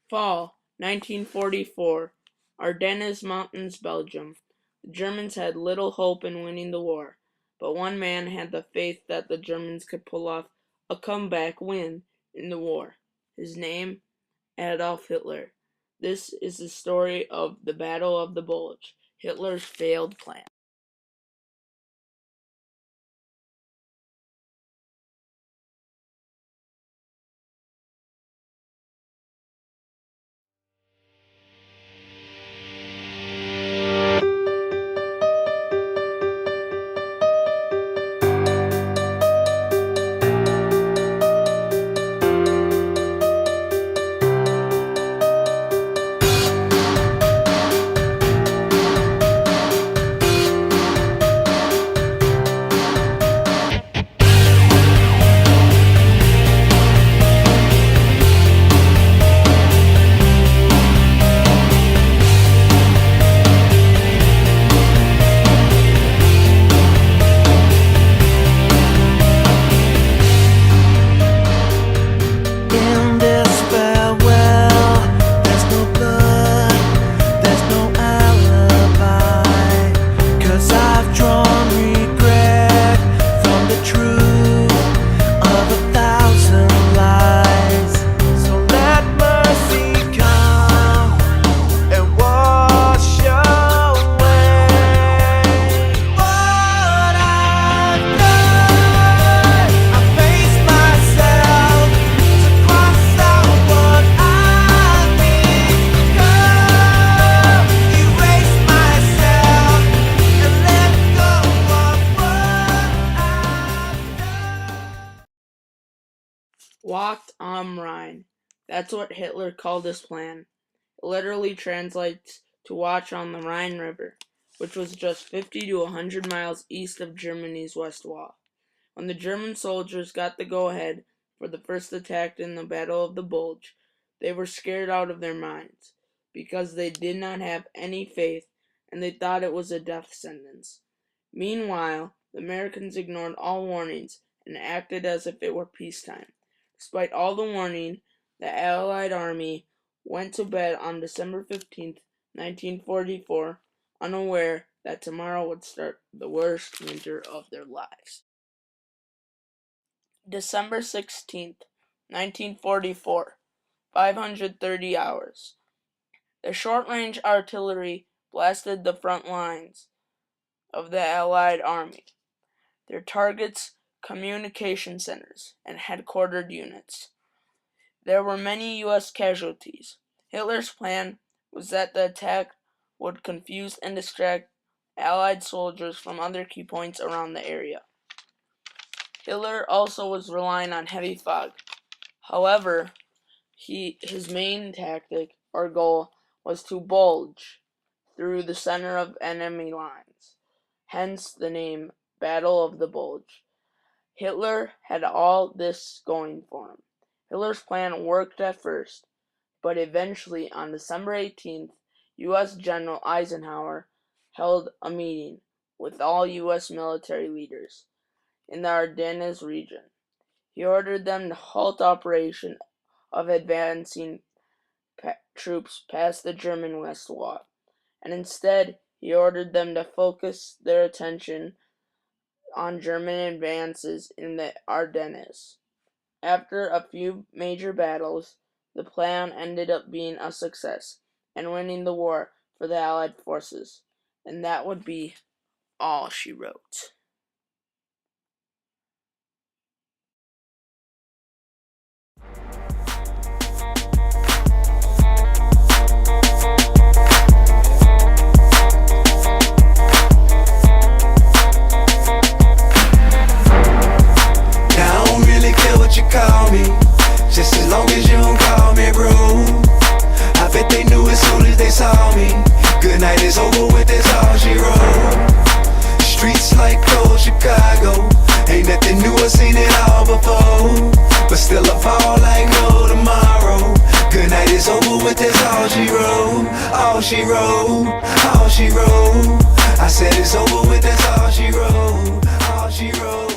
Fall 1944. Ardennes Mountains, Belgium. The Germans had little hope in winning the war, but one man had the faith that the Germans could pull off a comeback win in the war. His name? Adolf Hitler. This is the story of the Battle of the Bulge, Hitler's failed plan. In this farewell, there's no blood, there's no alibi, 'cause I've drawn regret from the truth of 1,000 lies. So let mercy come and wash away what I've done. I face myself to cross out what I've become, erase myself and let go of what I've done. Walked am Rhein. That's what Hitler called his plan. It literally translates to watch on the Rhine River, which was just 50 to 100 miles east of Germany's West Wall. When the German soldiers got the go-ahead for the first attack in the Battle of the Bulge, they were scared out of their minds, because they did not have any faith and they thought it was a death sentence. Meanwhile, the Americans ignored all warnings and acted as if it were peacetime. Despite all the warning, the Allied army went to bed on December 15th, 1944, unaware that tomorrow would start the worst winter of their lives. December 16th, 1944, 530 hours. The short-range artillery blasted the front lines of the Allied army. Their targets, communication centers, and headquartered units. There were many U.S. casualties. Hitler's plan was that the attack would confuse and distract Allied soldiers from other key points around the area. Hitler also was relying on heavy fog. However, his main tactic or goal was to bulge through the center of enemy lines, hence the name Battle of the Bulge. Hitler had all this going for him. Hitler's plan worked at first, but eventually on December 18th, U.S. General Eisenhower held a meeting with all U.S. military leaders in the Ardennes region. He ordered them to halt operation of advancing troops past the German West Wall, and instead he ordered them to focus their attention on German advances in the Ardennes. After a few major battles, the plan ended up being a success and winning the war for the Allied forces, and that would be all she wrote. You call me, just as long as you don't call me rude. I bet they knew as soon as they saw me. Good night is over with, that's all she wrote. Streets like cold Chicago, ain't nothing new, I've seen it all before. But still I fall like no tomorrow. Good night is over with, that's all she wrote. All she wrote, all she wrote. I said it's over with, that's all she wrote. All she wrote.